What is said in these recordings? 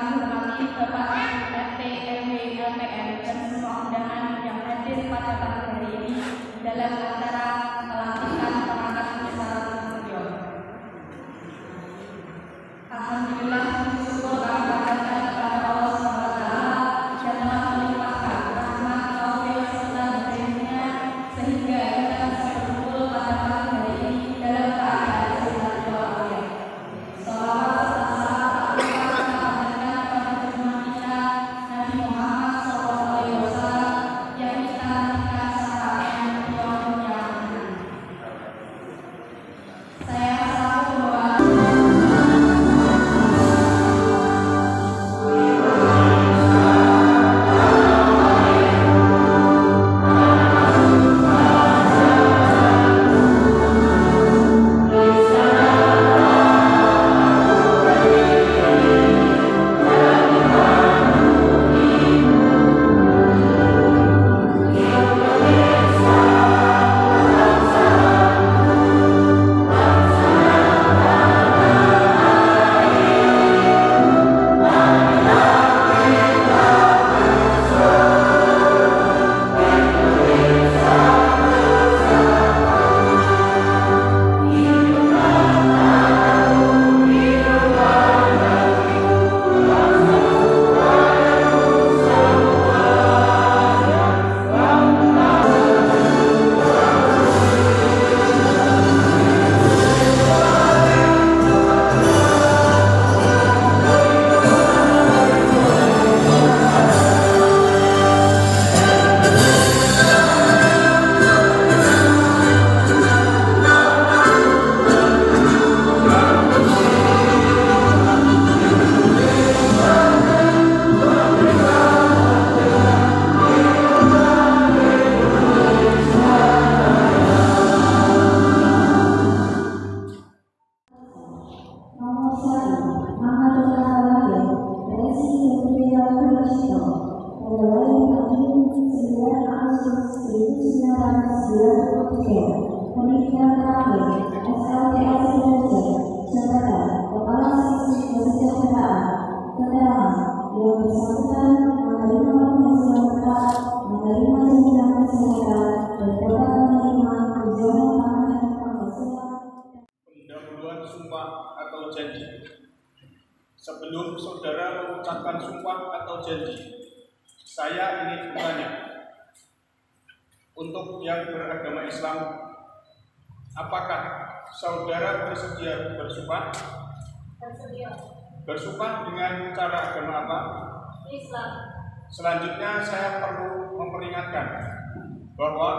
kami hormati Bapak RT, RW, LPM, dan semua undangan yang hadir pada pagi hari ini dalam acara pelantikan pengangkat bendera Nasution. Alhamdulillah, syukur kami panjatkan kepada Allah SWT yang telah melimpahkan rahmat, taufik, serta hidayahnya sehingga kita bisa berkumpul pada pagi hari ini dalam keadaan sehat walafiat. Salawat serta salam tak lupa kita panjatkan kepada junjungan kita Nabi Muhammad SAW yang kita nantikan syafaatnya di yaumul qiyamah. Saya selaku membawa pendahuluan sumpah atau janji. Sebelum saudara mengucapkan sumpah atau janji, saya ingin bertanya, untuk yang beragama Islam, apakah saudara bersedia bersumpah? Bersedia. Bersumpah dengan cara agama apa? Islam. Selanjutnya saya perlu memperingatkan bahwa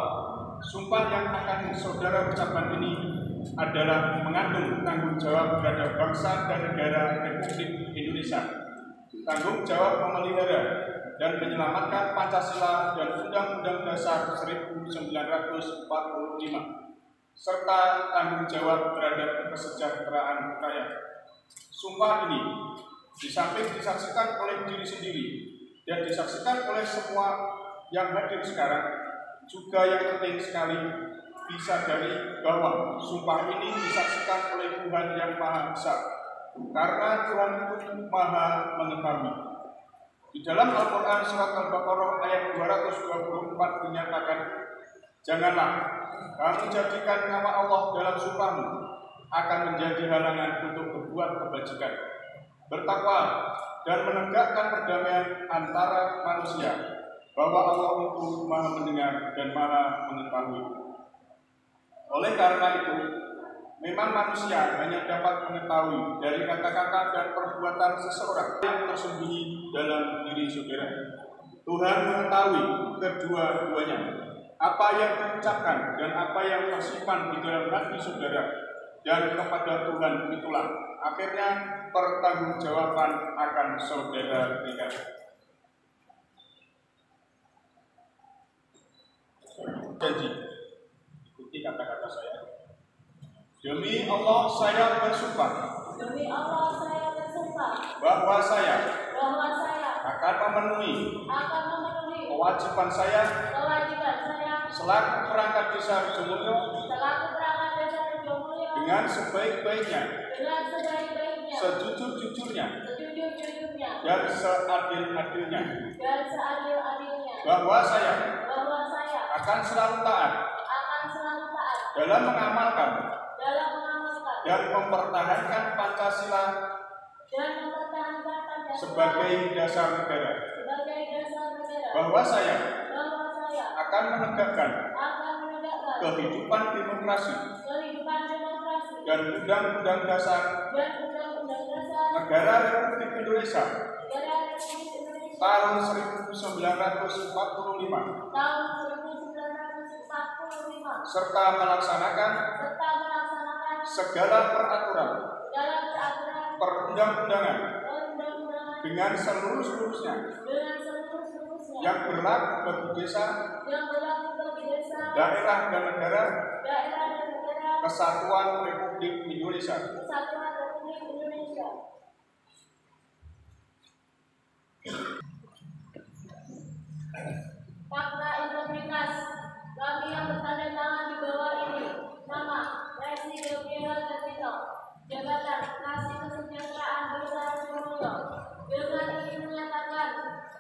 sumpah yang akan saudara ucapkan ini adalah mengandung tanggung jawab terhadap bangsa dan negara Republik Indonesia, tanggung jawab memelihara dan menyelamatkan Pancasila dan Undang-Undang Dasar 1945, serta tanggung jawab terhadap kesejahteraan rakyat. Sumpah ini di samping disaksikan oleh diri sendiri dan disaksikan oleh semua yang hadir sekarang, juga yang penting sekali disadari bahwa sumpah ini disaksikan oleh Tuhan yang Maha Esa, karena Tuhan itu Maha mengetahui. Di dalam Al-Quran surat Al-Baqarah ayat 224 dinyatakan, "Janganlah kamu jadikan nama Allah dalam sumpahmu, akan menjadi halangan untuk berbuat kebajikan, bertakwa dan menegakkan perdamaian antara manusia, bahwa Allah itu Maha mendengar dan Maha mengetahui." Oleh karena itu, memang manusia hanya dapat mengetahui dari kata-kata dan perbuatan seseorang yang tersembunyi dalam diri saudara. Tuhan mengetahui kedua-duanya, apa yang diucapkan dan apa yang tersimpan di dalam hati saudara, dan kepada Tuhan itulah akhirnya pertanggungjawaban akan saudara berikan. Janji, ikuti kata-kata saya. Demi Allah saya bersumpah. Demi Allah saya bersumpah Bahwa saya akan memenuhi kewajiban saya selaku perangkat desa Jomulyo dengan sebaik-baiknya, sejujur-jujurnya, dan seadil-adilnya dan seadil-adilnya bahwa saya akan selalu taat dalam mengamalkan dan mempertahankan Pancasila sebagai dasar negara, bahwa saya akan menegakkan kehidupan demokrasi dan undang-undang dasar Negara Republik Indonesia tahun 1945 serta melaksanakan segala peraturan perundang-undangan dengan seluruh-seluruhnya yang berlaku bagi desa, daerah dan negara Kesatuan Republik Indonesia. Fakta integritas kami yang bertanda tangan di bawah ini. Nama Resi Gabriela Gatito. Jabatan Kasih Kesejahteraan Desa Surabaya. Dengan ini menyatakan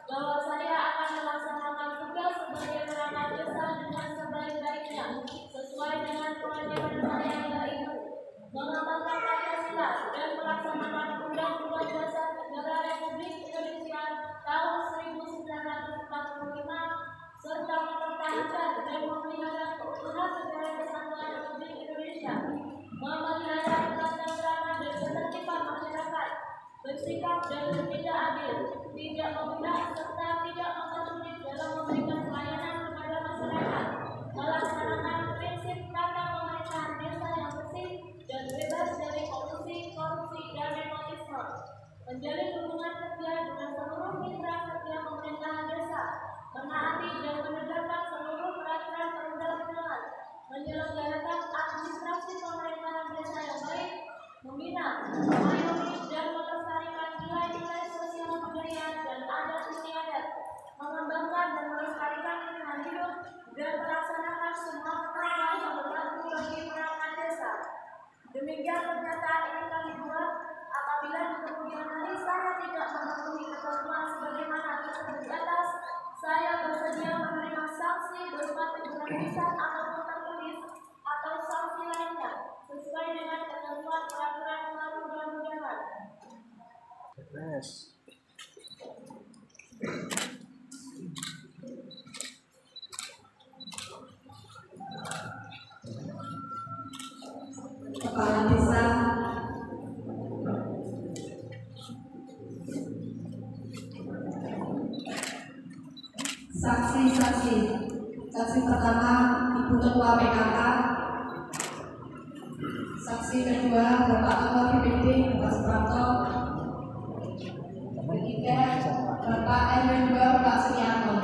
bahwa saya akan melaksanakan tugas sebagai perangkat desa dengan sebaik-baiknya sesuai dengan kewajiban saya yaitu mengamalkan Pancasila dan melaksanakan Undang-Undang Dasar Negara Republik Indonesia tahun 1945 serta mempertahankan dan memelihara keutuhan negara kesatuan Republik Indonesia, memelihara ketentraman dan ketertiban masyarakat, bersikap dan bertindak adil, tidak memihak serta tidak mempersulit dalam memberikan pelayanan kepada masyarakat, melaksanakan prinsip tata pemerintahan desa yang bersih dan bebas dari korupsi dan nepotisme, menjalin hubungan kerja dengan seluruh mitra kerja pemerintahan desa, menaati dan menegakkan seluruh peraturan perundang-undangan, menyelenggarakan administrasi pemerintahan desa yang baik, membina, mengayomi dan melestarikan nilai-nilai sosial budaya dan adat istiadat, mengembangkan dan melestarikan lingkungan hidup dan melaksanakan semua program yang berlaku bagi perangkat desa. Demikian pernyataan ini kami buat apabila di kemudian hari saya tidak memenuhi ketentuan sebagaimana tersebut di atas, saya bersedia menerima sanksi berupa teguran lisan ataupun tertulis atau sanksi lainnya sesuai dengan ketentuan peraturan perundang-undangan. Kepala Desa Saksi pertama Ibu Ketua PKK, saksi kedua Bapak Ketua DPD Bapak Suprapto, ketiga Bapak RW2 Pak Suryanto.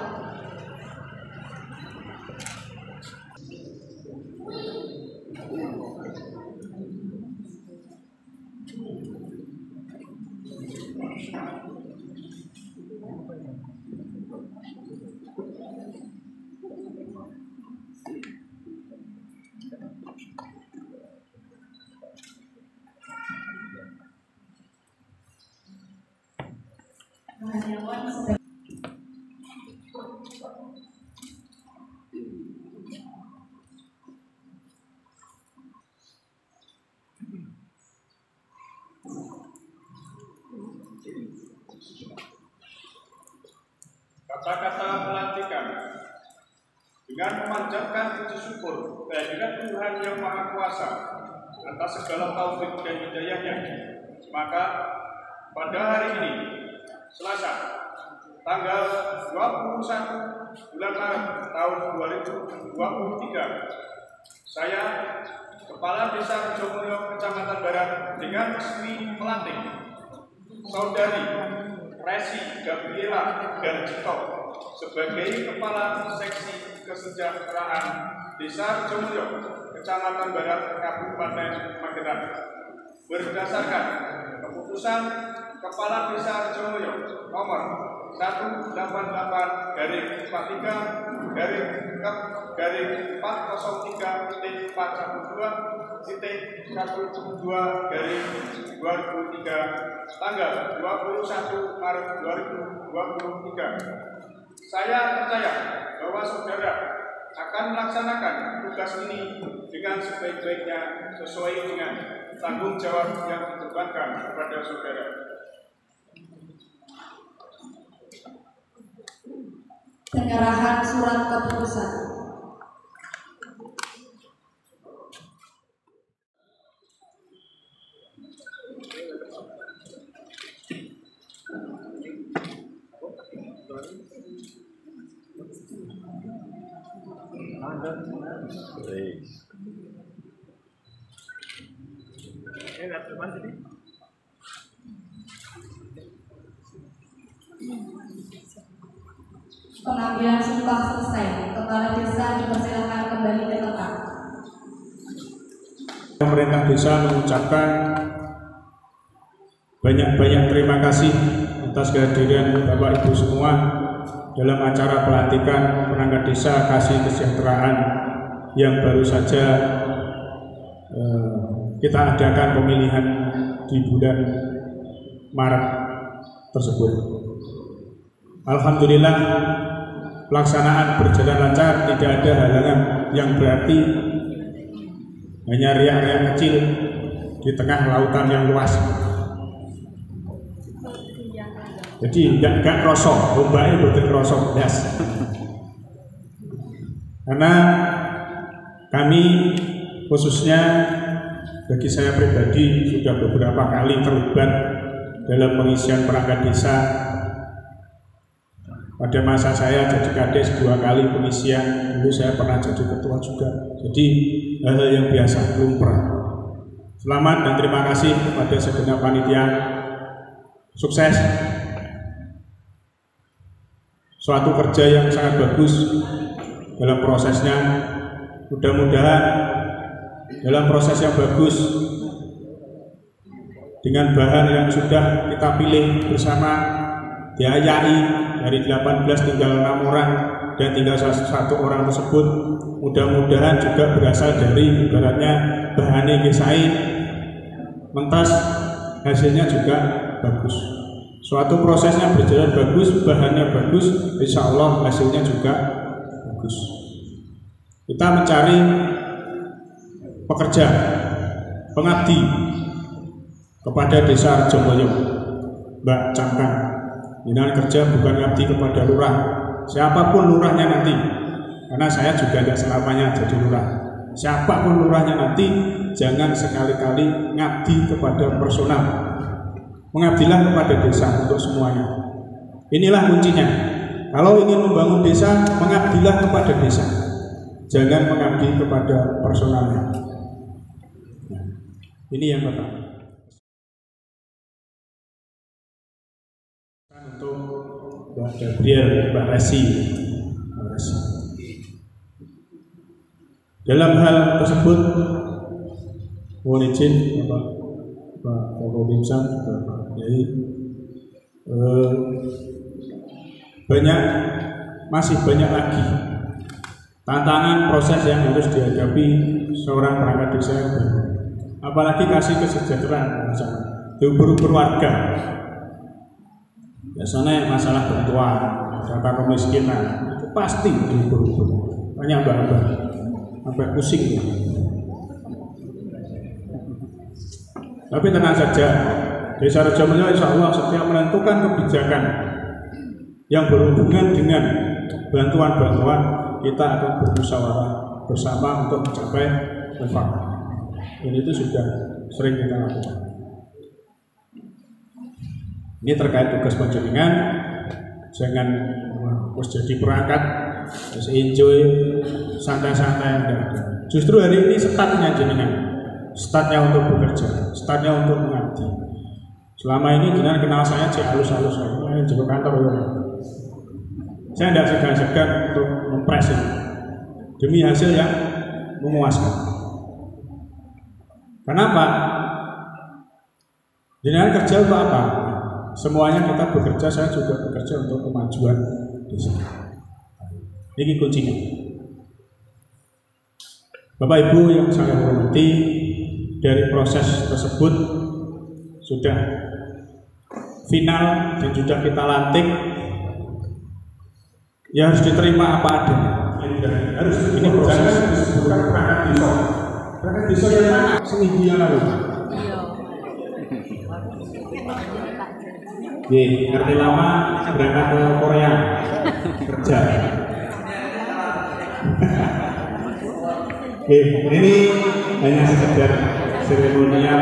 Kata-kata pelantikan dengan memanjatkan puji syukur kehadirat Tuhan Yang Maha Kuasa atas segala taufik dan hidayahnya, maka pada hari ini Selasa tanggal 21 bulan Maret tahun 2023, saya Kepala Desa Rejomulyo Kecamatan Barat dengan resmi melantik Saudari Resi Gabriela Gatito sebagai Kepala Seksi Kesejahteraan Desa Rejomulyo Kecamatan Barat Kabupaten Magetan berdasarkan keputusan Kepala Desa Rejomulyo nomor 188/43/403.412 1/2023 tanggal 21 Maret 2023. Saya percaya bahwa saudara akan melaksanakan tugas ini dengan sebaik-baiknya sesuai dengan tanggung jawab yang dibebankan kepada saudara. Penyerahan surat keputusan. Pengambilan sumpah selesai. Kepala desa dipersilakan kembali ke tempat. Pemerintah desa mengucapkan banyak-banyak terima kasih atas kehadiran Bapak Ibu semua dalam acara pelantikan perangkat desa kasih kesejahteraan yang baru saja kita adakan pemilihan di bulan Maret tersebut. Alhamdulillah pelaksanaan berjalan lancar, tidak ada halangan yang berarti, hanya riak-riak kecil di tengah lautan yang luas. Jadi enggak krosok, ombaknya betul krosok das. Karena kami khususnya bagi saya pribadi sudah beberapa kali terlibat dalam pengisian perangkat desa. Pada masa saya jadi kades 2 kali pengisian, dulu saya pernah jadi ketua juga. Jadi hal-hal yang biasa, lumrah. Selamat dan terima kasih kepada segenap panitia. Sukses. Suatu kerja yang sangat bagus dalam prosesnya. Mudah-mudahan dalam proses yang bagus dengan bahan yang sudah kita pilih bersama diayai dari 18 tinggal 6 orang dan tinggal 1 orang tersebut, mudah-mudahan juga berasal dari ibaratnya bahannya kisai mentas, hasilnya juga bagus. Suatu prosesnya berjalan bagus, bahannya bagus, insya Allah hasilnya juga bagus. Kita mencari pekerja, pengabdi kepada desa Rejomoyo, Mbak Cangkang. Dengan kerja bukan ngabdi kepada lurah, siapapun lurahnya nanti, karena saya juga tidak selamanya jadi lurah. Siapapun lurahnya nanti, jangan sekali-kali ngabdi kepada personal. Mengabdilah kepada desa untuk semuanya. Inilah kuncinya. Kalau ingin membangun desa, mengabdilah kepada desa. Jangan mengabdi kepada personalnya. Ini yang pertama. Untuk Mbak Gabriel, Mbak Resi. Dalam hal tersebut, mohon izin Pak Forobimsan, Pak Yai, masih banyak lagi tantangan proses yang harus dihadapi seorang perangkat desa yang baru. Apalagi kasih kesejahteraan, ubur-ubur warga. Biasanya masalah bantuan, data kemiskinan, itu pasti diubur-ubur. Banyak mbak-mbak, sampai pusing. Tapi tenang saja, Desa Rejomoyo insya Allah setiap menentukan kebijakan yang berhubungan dengan bantuan-bantuan, kita akan bermusyawarah bersama untuk mencapai mufakat. Dan itu sudah sering kita lakukan. Ini terkait tugas panjenengan, jangan harus jadi perangkat, harus enjoy, santai-santai. Justru hari ini startnya jenengan, startnya untuk bekerja, startnya untuk mengabdi. Selama ini jenengan kenal saya halus-halus, saya juga kantor ya. Saya tidak segan-segan untuk mempres ini demi hasil yang memuaskan. Kenapa? Jenengan kerja untuk apa? Semuanya kita bekerja, saya juga bekerja untuk kemajuan desa. Ini kuncinya. Bapak Ibu yang saya hormati, dari proses tersebut sudah final dan sudah kita lantik, ya harus diterima apa adanya. Harus ini proses disebutkan perangkat desa. Perangkat desa yang mana? Seminggu yang lalu. Ngerti lama berangkat ke Korea kerja. Ini hanya sekedar seremonial,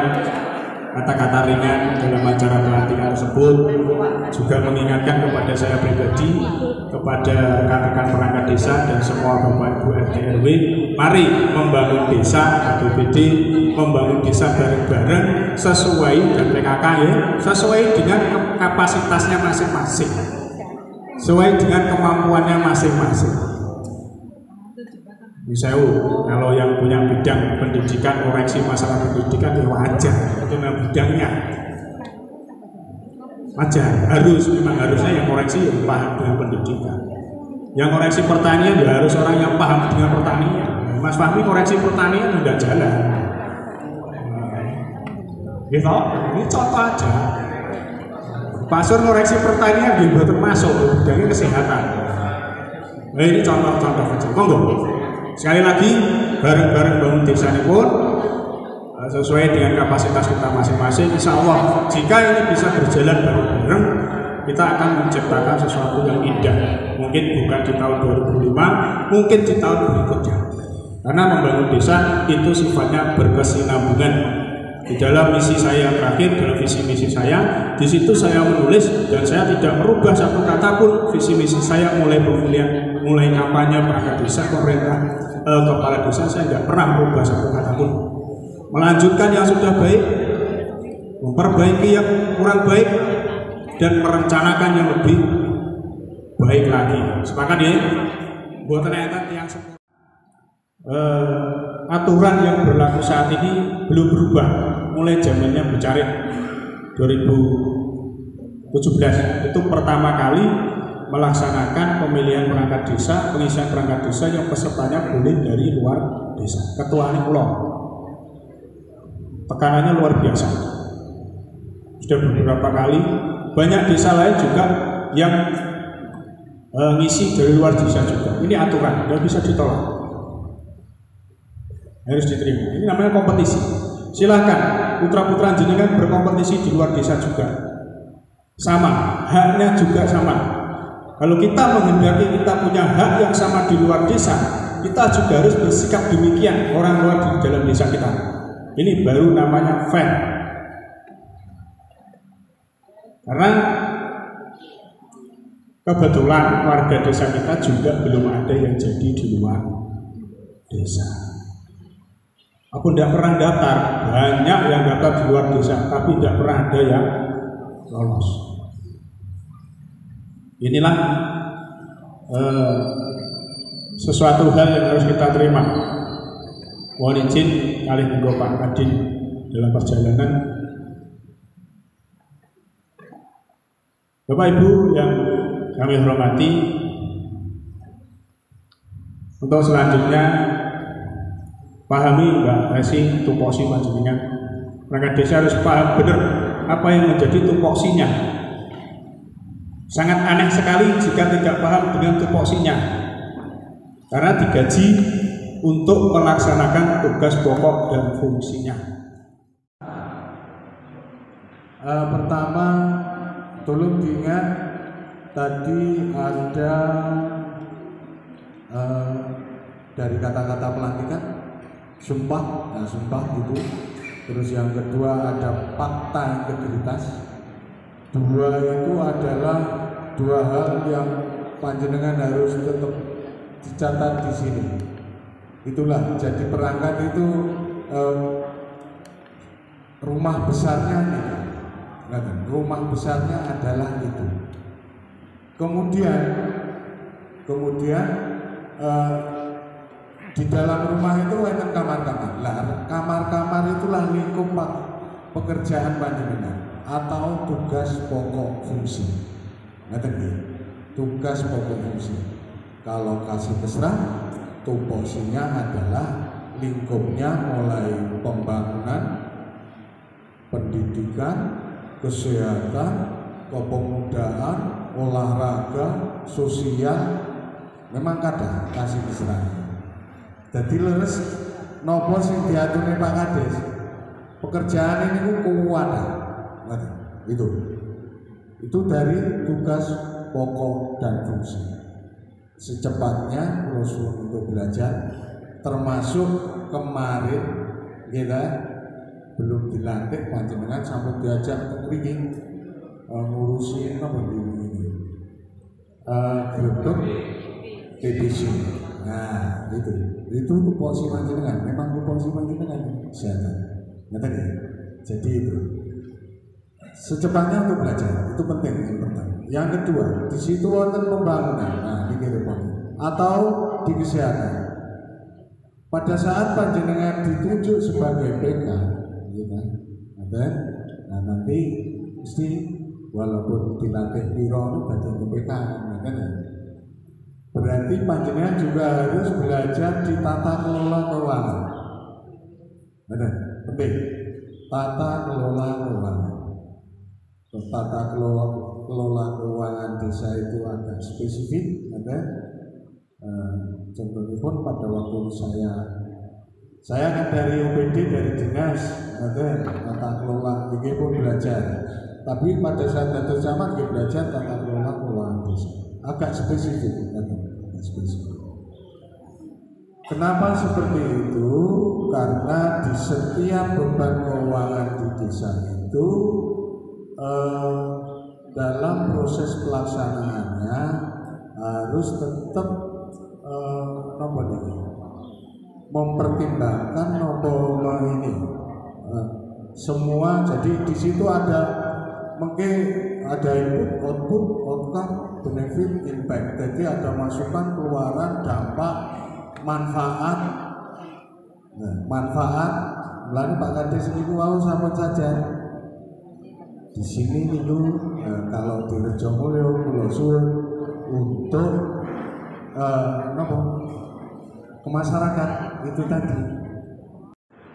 kata-kata ringan dalam acara pelantikan tersebut, juga mengingatkan kepada saya pribadi, kepada rekan-rekan perangkat desa dan semua Bapak Ibu RT RW, mari membangun desa APBD, membangun desa bareng-bareng sesuai dan PKK ya, sesuai dengan kapasitasnya masing-masing, sesuai dengan kemampuannya masing-masing. Misalnya, kalau yang punya bidang pendidikan, koreksi masalah pendidikan ya wajar, itu bidangnya wajar, memang harusnya yang koreksi yang paham dengan pendidikan. Yang koreksi pertanian ya harus orang yang paham dengan pertanian. Mas Fahmi koreksi pertanian udah jalan. Gitu, ini contoh aja. Pak Sur koreksi pertanian juga termasuk bidangnya kesehatan. Nah, ini contoh-contoh kecil. Monggo. Sekali lagi, bareng-bareng bangun desa ini pun sesuai dengan kapasitas kita masing-masing. Insya Allah, jika ini bisa berjalan bareng-bareng, kita akan menciptakan sesuatu yang indah. Mungkin bukan di tahun 2005, mungkin di tahun berikutnya. Karena membangun desa itu sifatnya berkesinambungan. Di dalam misi saya yang terakhir, dalam visi misi saya, di situ saya menulis dan saya tidak merubah satu kata pun. Visi misi saya mulai pemilihan, mulai kampanye perangkat desa, pemerintah, kepala desa, saya tidak pernah merubah satu kata pun. Melanjutkan yang sudah baik, memperbaiki yang kurang baik, dan merencanakan yang lebih baik lagi. Sepakat ya? Buat ternyata yang sempurna. Aturan yang berlaku saat ini belum berubah. Mulai zamannya Bu Carit 2017 itu pertama kali melaksanakan pemilihan perangkat desa, pengisian perangkat desa yang pesertanya boleh dari luar desa. Ketuanya pulau. Tekanannya luar biasa. Sudah beberapa kali, banyak desa lain juga yang ngisi dari luar desa juga. Ini aturan, tidak bisa ditolak. Harus diterima. Ini namanya kompetisi. Silakan putra-putra jenengan berkompetisi di luar desa juga. Sama, haknya juga sama. Kalau kita menghendaki kita punya hak yang sama di luar desa, kita juga harus bersikap demikian orang luar di dalam desa kita. Ini baru namanya fair. Karena kebetulan warga desa kita juga belum ada yang jadi di luar desa. Aku tidak pernah daftar, banyak yang daftar di luar desa, tapi tidak pernah ada yang lolos. Inilah sesuatu hal yang harus kita terima. Mohon izin kali monggo Pak Kadin dalam perjalanan. Bapak Ibu yang kami hormati, untuk selanjutnya pahami Mbak Resi tupoksi panjenengan. Perangkat desa harus paham benar apa yang menjadi tupoksinya. Sangat aneh sekali jika tidak paham dengan tupoksinya. Karena digaji untuk melaksanakan tugas pokok dan fungsinya. Pertama, tolong diingat tadi ada dari kata-kata pelantikan sumpah, sumpah itu. Terus yang kedua ada fakta integritas. Dua itu adalah dua hal yang panjenengan harus tetap dicatat di sini. Itulah jadi perangkat itu rumah besarnya nih. Rumah besarnya adalah itu. Kemudian di dalam rumah itu ada kamar-kamar. Lah, kamar-kamar itulah lingkup pekerjaan panjenengan atau tugas pokok fungsi. Tugas pokok fungsi. Kalau kasih terserah, tupoksinya adalah lingkupnya mulai pembangunan, pendidikan, kesehatan, kepemudaan, olahraga, sosial, memang kadang kasih diserang. Jadi leres nopo sing diaturne Pak Kades. Pekerjaan ini kuat. Itu dari tugas pokok dan fungsi. Secepatnya Rasul untuk belajar, termasuk kemarin kita belum dilantik panjenengan sampai diajak ke mriki ngurusi apa ini grup PBC. Nah itu tupoksi panjenengan, memang tupoksi panjenengan kesehatan. Ngerti ya? Jadi itu secepatnya untuk belajar itu penting yang pertama. Yang kedua, di situ wonten pembangunan. Nah, ini atau di kesehatan. Pada saat panjenengan ditunjuk sebagai PK, gitu, nah nanti mesti walaupun dilatih piro bagian PK, berarti panjenengan juga harus belajar di tata kelola keuangan. Benar, penting. Tata kelola keuangan. Tata kelola keuangan desa itu agak spesifik, contohnya pun pada waktu saya kan dari OPD dari dinas, tata kelola ini pun belajar. Tapi pada saat Datuk Camat kita belajar tata kelola keuangan desa, agak spesifik, agak spesifik. Kenapa seperti itu? Karena di setiap beban keuangan di desa itu dalam proses pelaksanaannya harus tetap mempertimbangkan ini semua. Jadi di situ ada mungkin ada input, output, outcome, benefit, impact. Jadi ada masukan, keluaran, dampak, manfaat. Nah, manfaat, lalu Pak Kades ini mau sama saja. Di sini itu kalau di Rejomulyo, Pulau Suwun untuk ke masyarakat itu tadi.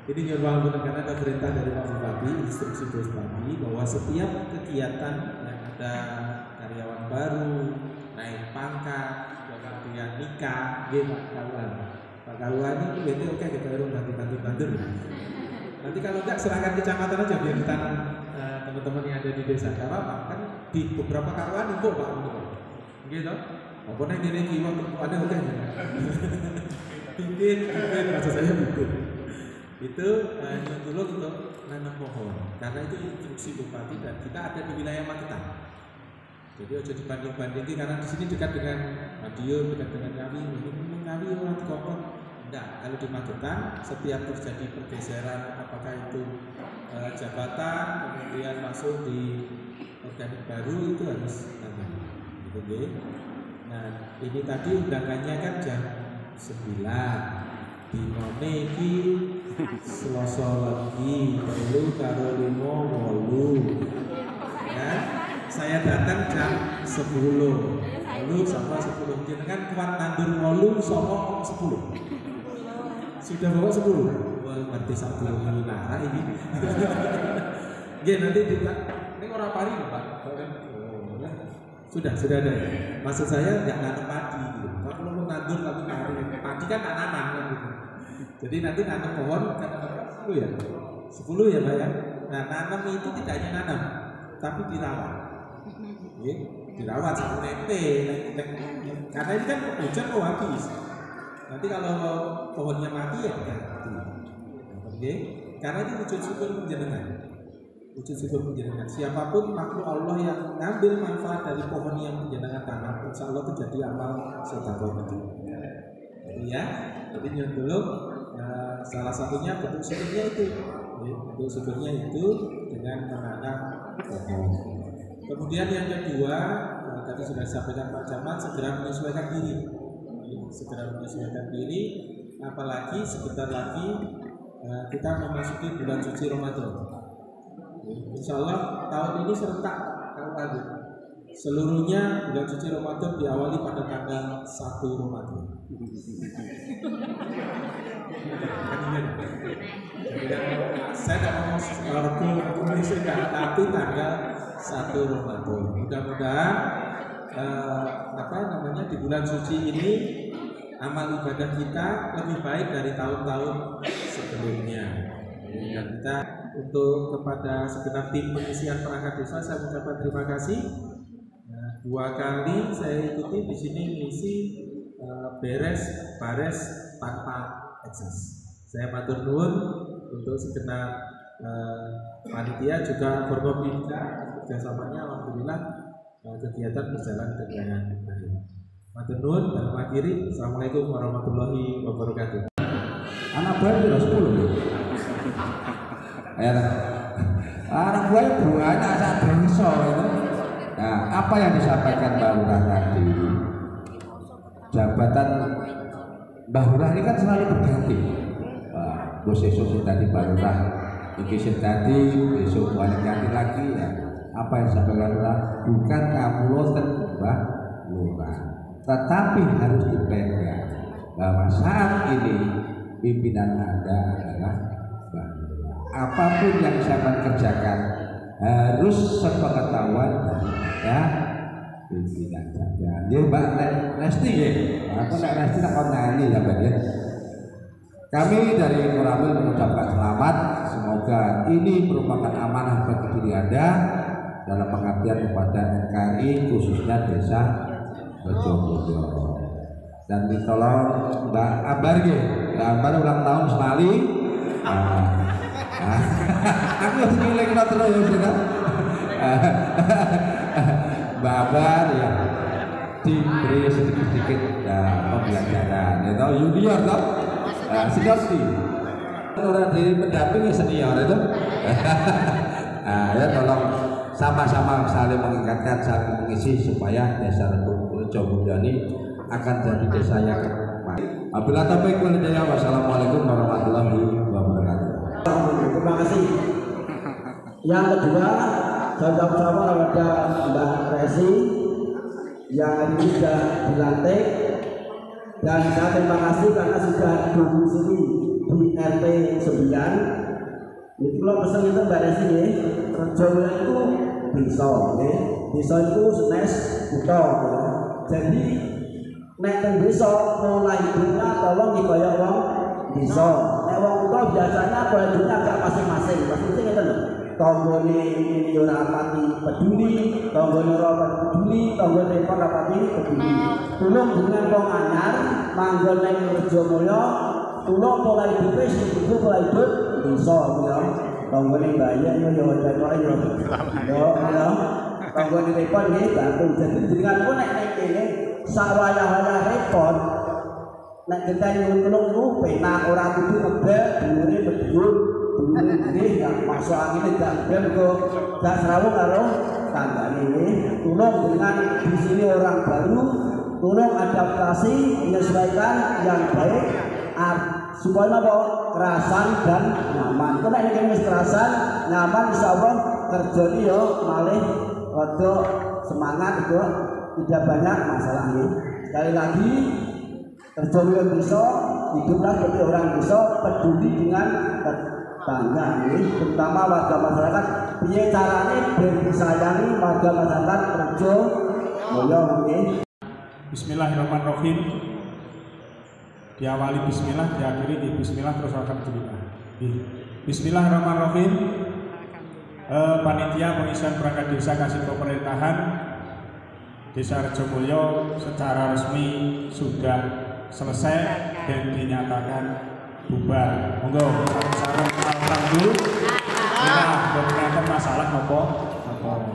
Ini nyuruh karena ada perintah dari Pak Bupati, instruksi Pak Bupati bahwa setiap kegiatan yang ada karyawan baru, naik pangkat, kemudian nikah, Pak Kaluan ini berarti oke kita harus ganti bandir. Nanti kalau enggak serahkan kecamatan aja biar ditanam teman-teman yang ada di desa. Gak apa-apa kan di beberapa karuan untuk Pak gitu. Pokoknya ini kiwa ada oke. Bikin rasa saya bikin. Itu dulu untuk nanam pohon karena itu instruksi bupati dan kita ada di wilayah Magetan. Jadi aja dibanding-bandingin karena di sini dekat dengan Madiun, dekat dengan Ngawi orang Tikopon. Enggak, kalau di Magetan setiap terjadi pergeseran apakah itu jabatan kemudian masuk di organik baru itu harus tanam. Gitu. Nah, ini tadi undangannya kan jam 9 di Noneki Selasa lagi perlu karo 5 ya. Saya datang jam 10 lalu sama 10 jenengan kuat nandur 8 sama 10 sudah bawa 10 wah ngerti 10 nah ini ya nanti ini orang pari Pak sudah ada maksud saya nggak nanam padi gitu. Kalau mau nandur tapi padi kan tanaman kan gitu. Jadi nanti nanam pohon kan 10 ya 10 ya Pak ya. Nah nanam itu tidak hanya nanam tapi dirawat dirawat sampai nete karena ini kan hujan mau habis nanti kalau pohonnya mati ya ganti karena itu wujud syukur penjenengan siapapun makhluk Allah yang ngambil manfaat dari pohon yang penjenengan tanam insya Allah itu jadi amal sedekah itu ya jadi dulu salah satunya bentuk syukurnya itu bentuk syukurnya itu dengan menanam pohon. Kemudian yang kedua tadi sudah disampaikan Pak Camat segera menyesuaikan diri apalagi sebentar lagi kita memasuki bulan suci Ramadan. Insya Allah tahun ini serentak kalau ada seluruhnya bulan suci Ramadan diawali pada tanggal 1 Ramadan. Saya tidak mau rego Indonesia tapi tanggal 1 Ramadan. Mudah-mudahan di bulan suci ini amal ibadah kita lebih baik dari tahun-tahun sebelumnya. Dan kita untuk kepada segenap tim pengisian perangkat desa saya mengucapkan terima kasih. 2 kali saya ikuti di sini mengisi bares tanpa ekses. Saya matur nuwun untuk segenap panitia juga Forkopimda kerjasamanya alhamdulillah kegiatan berjalan dengan baik. Matur nuwun dan mengakhiri. Assalamualaikum warahmatullahi wabarakatuh. Anak buah itu 10. Ya, anak buah buahnya asal desa itu. Nah, apa yang disampaikan Mbak Lurah tadi? Jabatan Mbak Lurah ini kan selalu berganti. Besok tadi Mbak Lurah, besok tadi, besok balik ganti lagi ya. Apa yang disampaikan Lurah bukan kamuloten Mbak Lurah, tetapi harus dipegang bahwa saat ini pimpinan Anda adalah Mbak Lurah. Apapun yang saya akan kerjakan harus sepengetahuan daripada pimpinan saja. Ya Mbak Resti ya, aku nak Resti tak kau nyanyi ya Mbak ya. Kami dari Koramil mengucapkan selamat. Semoga ini merupakan amanah bagi diri Anda dalam pengabdian kepada NKRI khususnya Desa Rejomulyo. Dan ditolong Mbak Ambar ya, Mbak Ambar ulang tahun sekali. Aku harus ngiling terus ya. Mbak Ambar ya diberi sedikit-sedikit pembelajaran. Ya tahu junior toh. Senior orang di pendampingi senior itu. Ya tolong sama-sama saling mengingatkan, saling mengisi supaya Desa Rejomulyo ini akan jadi desa yang baik. Apabila taufiq wal hidayah, wassalamualaikum warahmatullahi wabarakatuh. Terima kasih. Yang kedua, saya ucapkan kepada Mbak Resi yang ini sudah dilantik, dan saya terima kasih karena sudah domisili di RT 9. Ini kalau pesan itu Mbak Resi ya, Rejomulyo itu desa, desa itu senes kutha. Jadi nek teng desa mulai hidupnya tolong dikaya wong desa. Nek wong kutha biasanya pola hidupnya agak masing-masing. Masing-masing ngeten lho. Tanggane ini ora pati peduli, tanggane ora peduli, tanggane ora pati peduli. Tulung dengan wong anyar manggon ning Rejomulyo, tulung pola hidup itu pola hidup desa ya. Tanggane bayar yo yo yo. Yo. Tanggane repot nggih bantu. Jadi dengan kok nek kene sawaya-waya repot nek kita nyulung itu penak orang kudu ngebel dhuwure medhun dhuwure nggih gak masuk angin gak bel kok gak serawung karo tanggane nggih. Tulung dengan di sini orang baru, tulung adaptasi menyesuaikan yang baik supaya apa kerasan dan nyaman. Kok nek iki wis kerasan nyaman insyaallah kerjane yo malih rada semangat itu. Tidak banyak masalah ini. Sekali lagi Rejomulyo bisa hiduplah seperti orang desa, peduli dengan tetangga ini, terutama warga masyarakat. Piye carane ben disayangi warga masyarakat Rejomulyo ini. Bismillahirrahmanirrahim. Diawali bismillah, diakhiri di bismillah, terus alhamdulillah. Bismillahirrahmanirrahim. Panitia pengisian perangkat desa kasih pemerintahan Desa Rejomulyo secara resmi sudah selesai dan dinyatakan bubar. Monggo salam dulu. Nah, berkaitan masalah apa?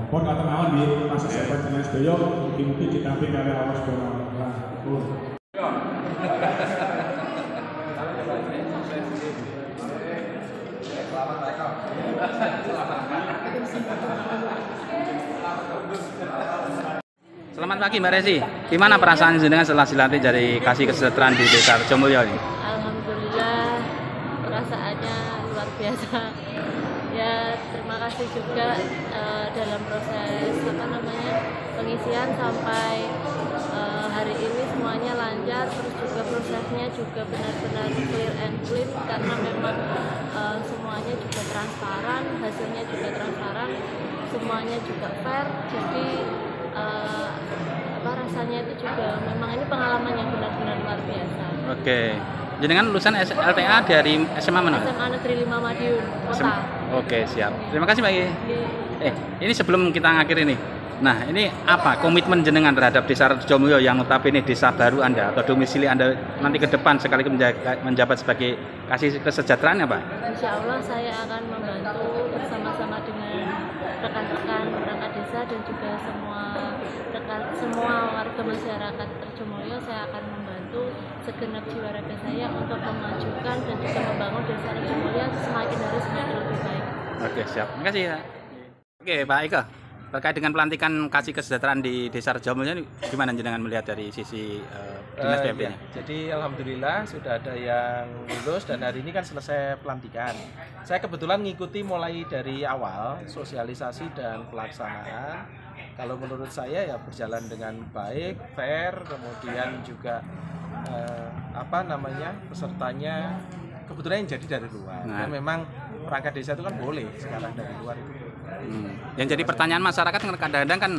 Pun kata mawon nggih, masa sahabat jenengan sedaya mugi-mugi ditampik kali Allah Subhanahu wa taala. Selamat pagi Mbak Resi, gimana perasaan jenengan setelah dilantik dari Kasih Kesejahteraan di Desa Rejomulyo ini? Alhamdulillah, perasaannya luar biasa. Ya terima kasih juga dalam proses pengisian sampai hari ini semuanya lancar, terus juga prosesnya juga benar-benar clear and clean karena memang semuanya juga transparan, hasilnya juga transparan, semuanya juga fair. Jadi rasanya itu juga memang ini pengalaman yang benar-benar luar biasa. Oke. Jenengan lulusan LTA dari SMA mana? SMA Negeri 5 Madiun Kota. Oke, siap. Terima kasih Mbak. Ini sebelum kita ngakhiri nih. Nah, ini apa komitmen jenengan terhadap Desa Rejomulyo yang notabene desa baru Anda atau domisili Anda nanti ke depan sekaligus menjabat sebagai kasih kesejahteraannya, Pak? Insya Allah saya akan membantu bersama-sama dengan rekan-rekan perangkat desa dan juga semua warga masyarakat Rejomulyo. Saya akan membantu segenap jiwa raga saya untuk memajukan dan juga membangun Desa Rejomulyo semakin hari semakin lebih baik. Oke, siap. Terima kasih ya. Oke, Pak Eka. Terkait dengan pelantikan kasih kesejahteraan di Desa Rejomulyo, gimana jenengan melihat dari sisi dinas PMP-nya? Jadi alhamdulillah sudah ada yang lulus dan hari ini kan selesai pelantikan. Saya kebetulan ngikuti mulai dari awal sosialisasi dan pelaksanaan. Kalau menurut saya ya berjalan dengan baik, fair, kemudian juga pesertanya kebetulan yang jadi dari luar. Nah. Dan memang perangkat desa itu kan boleh sekarang dari luar itu. Yang jadi pertanyaan masyarakat kadang-kadang kan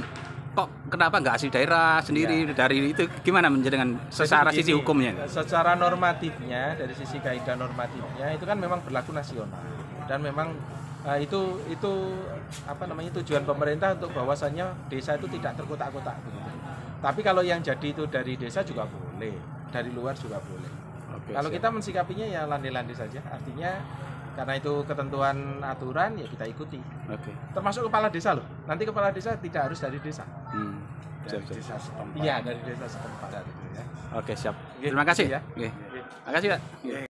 kok kenapa nggak asli daerah sendiri dari itu gimana menjadikan secara sisi hukumnya? Secara normatifnya dari sisi kaidah normatifnya itu kan memang berlaku nasional dan memang itu tujuan pemerintah untuk bahwasannya desa itu tidak terkotak-kotak begitu. Tapi kalau yang jadi itu dari desa juga boleh, dari luar juga boleh. Oke, kalau kita mensikapinya ya landai-landai saja, artinya karena itu ketentuan aturan ya kita ikuti. Oke. Termasuk kepala desa loh. Nanti kepala desa tidak harus dari desa. Dari desa setempat. Iya, dari desa setempat. Ya. Oke, siap. Terima kasih ya. Terima kasih, Pak.